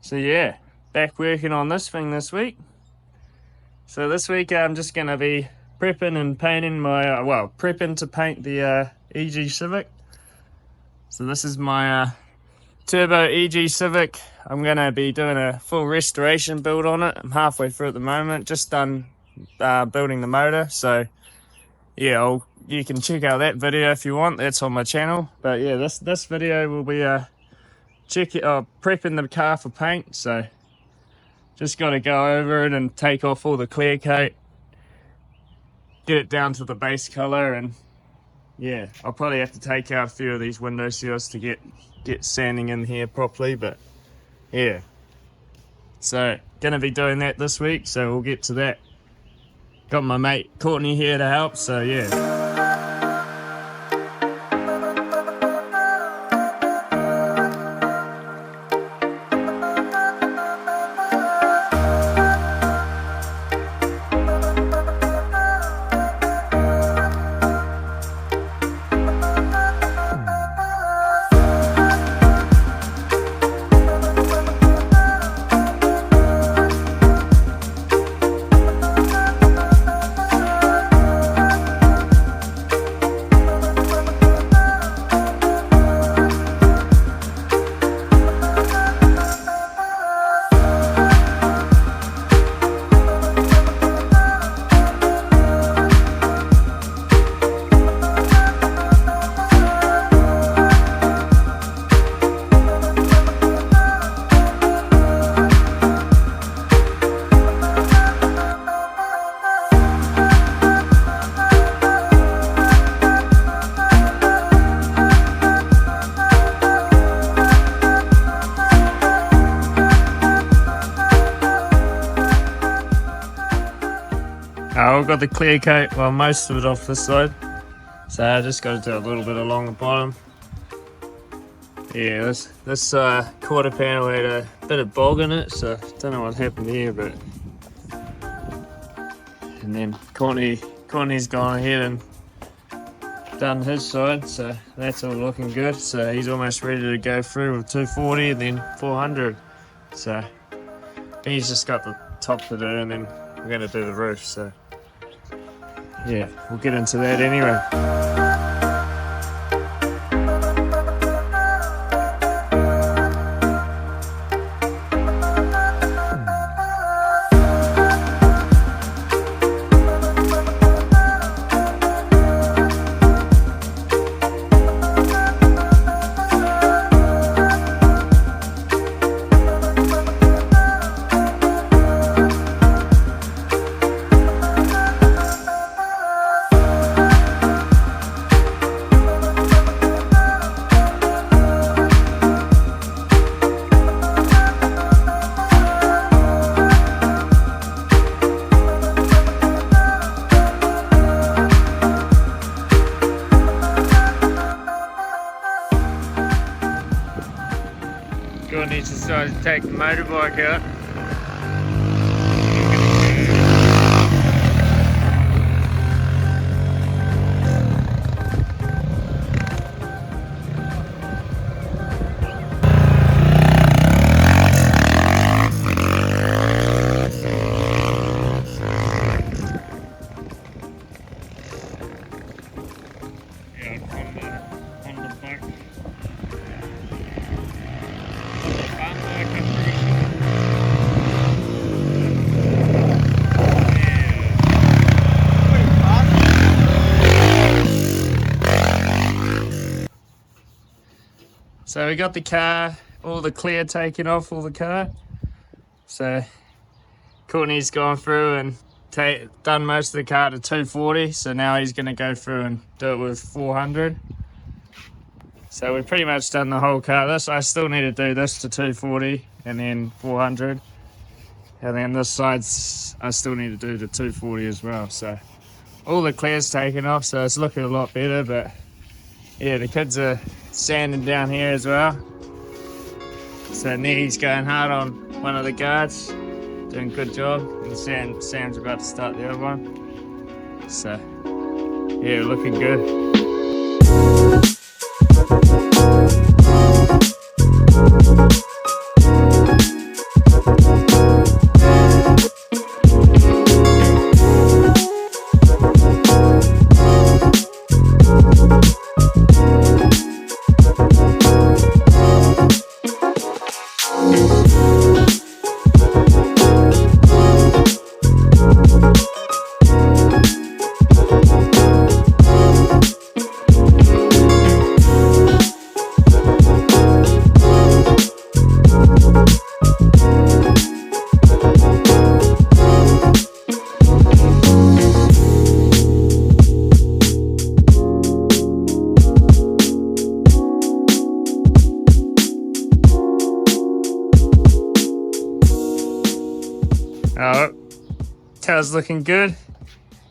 So yeah, back working on this thing this week. So this week I'm just going to be prepping and painting my, prepping to paint the EG Civic. So this is my Turbo EG Civic. I'm going to be doing a full restoration build on it. I'm halfway through at the moment, just done building the motor. So yeah, you can check out that video if you want, that's on my channel. But yeah, this video will be prepping the car for paint. So just got to go over it and take off all the clear coat, get it down to the base color, and yeah, I'll probably have to take out a few of these window seals to get sanding in here properly. But yeah, so gonna be doing that this week, so we'll get to that. Got my mate Courtney here to help, so yeah. I've got the clear coat, well, most of it off this side, so I just got to do a little bit along the bottom. Yeah, this quarter panel had a bit of bog in it, so don't know what happened here, but and then Courtney's gone ahead and done his side, so that's all looking good. So he's almost ready to go through with 240 and then 400. So he's just got the top to do, and then we're going to do the roof. So yeah, we'll get into that anyway. Courtney's decided to take the motorbike out. Honda bike. So we got the car, all the clear taken off all the car. So Courtney's gone through and done most of the car to 240. So now he's going to go through and do it with 400. So we've pretty much done the whole car. I still need to do this to 240 and then 400. And then this side's I still need to do to 240 as well. So all the clear's taken off, so it's looking a lot better. But yeah, the kids are sanding down here as well. So Nee's going hard on one of the guards, doing a good job. And Sam's about to start the other one. So yeah, looking good. Oh, car's looking good.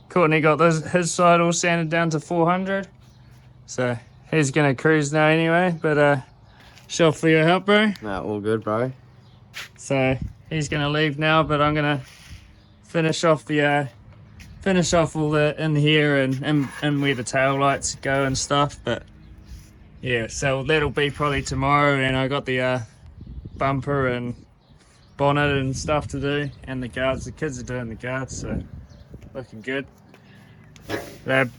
Courtney got his side all sanded down to 400. So he's gonna cruise now anyway, but sure for your help, bro. Nah, all good, bro. So he's gonna leave now, but I'm gonna finish off all the in here and where the tail lights go and stuff. But yeah, so that'll be probably tomorrow, and I got the bumper and bonnet and stuff to do, and the guards. The kids are doing the guards, so looking good.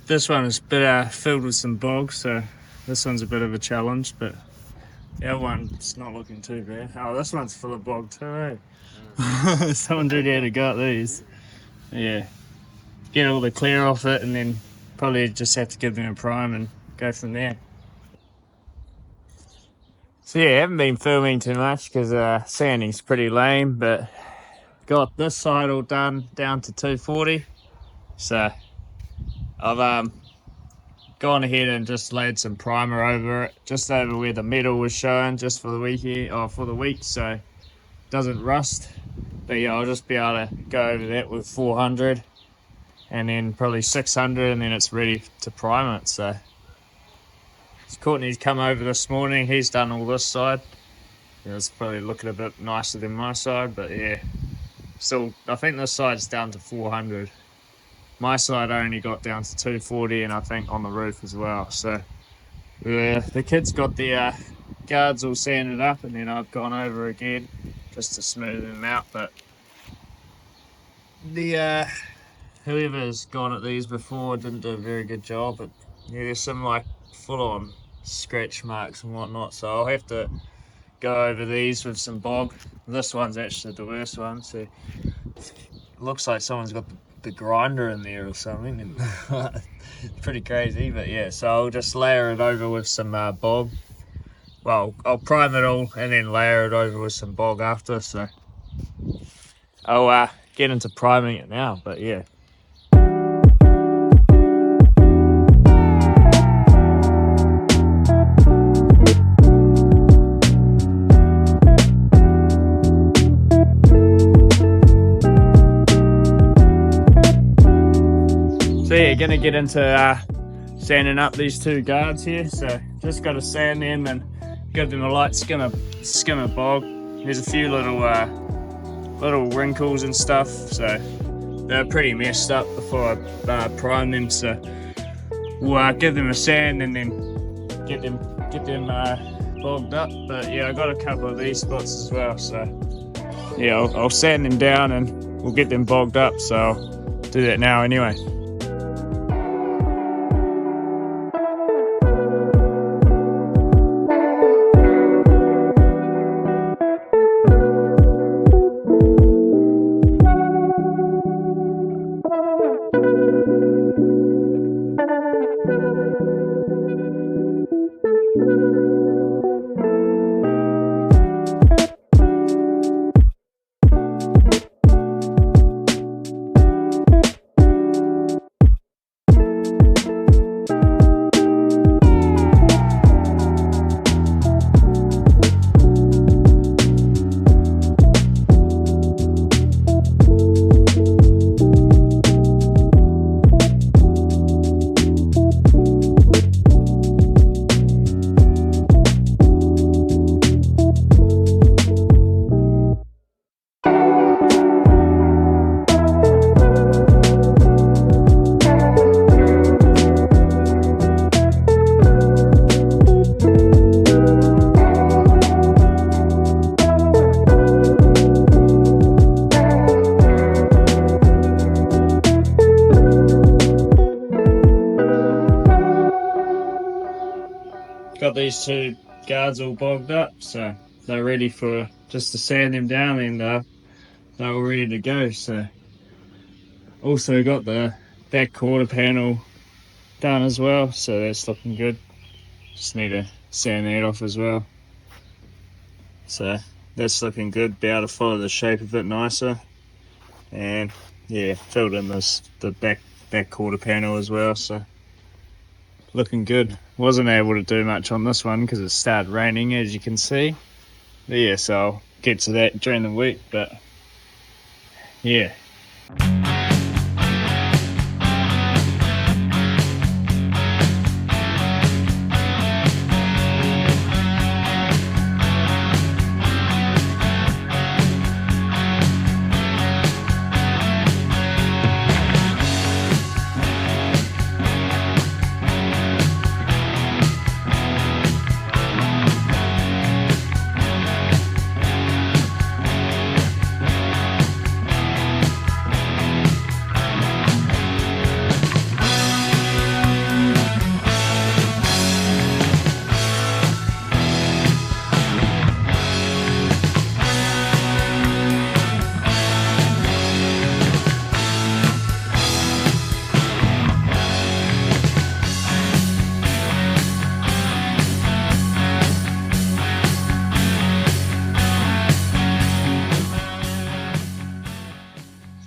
This one is a bit filled with some bogs, so this one's a bit of a challenge, but the other one's not looking too bad. Oh, this one's full of bog too, eh? Someone did had to go at these. Yeah, get all the clear off it, and then probably just have to give them a prime and go from there. So yeah, I haven't been filming too much because sanding's pretty lame, but got this side all done down to 240. So I've gone ahead and just laid some primer over it, just over where the metal was showing, just for the week, so it doesn't rust. But yeah, I'll just be able to go over that with 400, and then probably 600, and then it's ready to prime it. So Courtney's come over this morning. He's done all this side. Yeah, it's probably looking a bit nicer than my side, but yeah. Still, I think this side's down to 400. My side only got down to 240, and I think on the roof as well. So yeah, the kids got the guards all sanded up, and then I've gone over again just to smooth them out. But the whoever's gone at these before didn't do a very good job. But yeah, there's some like full-on scratch marks and whatnot, so I'll have to go over these with some bog. This one's actually the worst one, so it looks like someone's got the grinder in there or something. Pretty crazy, but yeah, so I'll just layer it over with some bog. Well, I'll prime it all and then layer it over with some bog after, so I'll get into priming it now, but yeah. So yeah, gonna get into sanding up these two guards here. So just got to sand them and give them a light skim of bog. There's a few little wrinkles and stuff, so they're pretty messed up before I prime them. So we'll give them a sand and then get them bogged up. But yeah, I got a couple of these spots as well. So yeah, I'll sand them down and we'll get them bogged up. So I'll do that now anyway. Got these two guards all bogged up, so they're ready for just to sand them down, and they're all ready to go. So also got the back quarter panel done as well, so that's looking good. Just need to sand that off as well. So that's looking good. Be able to follow the shape a bit nicer, and yeah, filled in the back quarter panel as well. So looking good. Wasn't able to do much on this one because it started raining, as you can see. But yeah, so I'll get to that during the week. But yeah.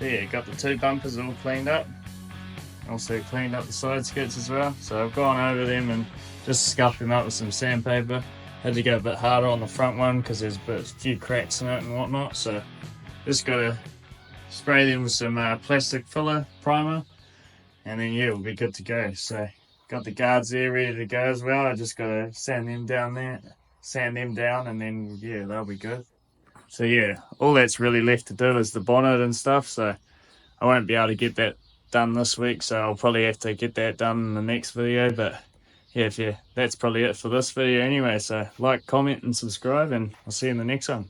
So yeah, got the two bumpers all cleaned up. Also cleaned up the side skirts as well. So I've gone over them and just scuffed them up with some sandpaper. Had to go a bit harder on the front one because there's a few cracks in it and whatnot. So just got to spray them with some plastic filler primer, and then yeah, we'll be good to go. So got the guards there ready to go as well. I just got to sand them down, and then yeah, they'll be good. So yeah, all that's really left to do is the bonnet and stuff. So I won't be able to get that done this week, so I'll probably have to get that done in the next video. But yeah, that's probably it for this video anyway. So like, comment, and subscribe, and I'll see you in the next one.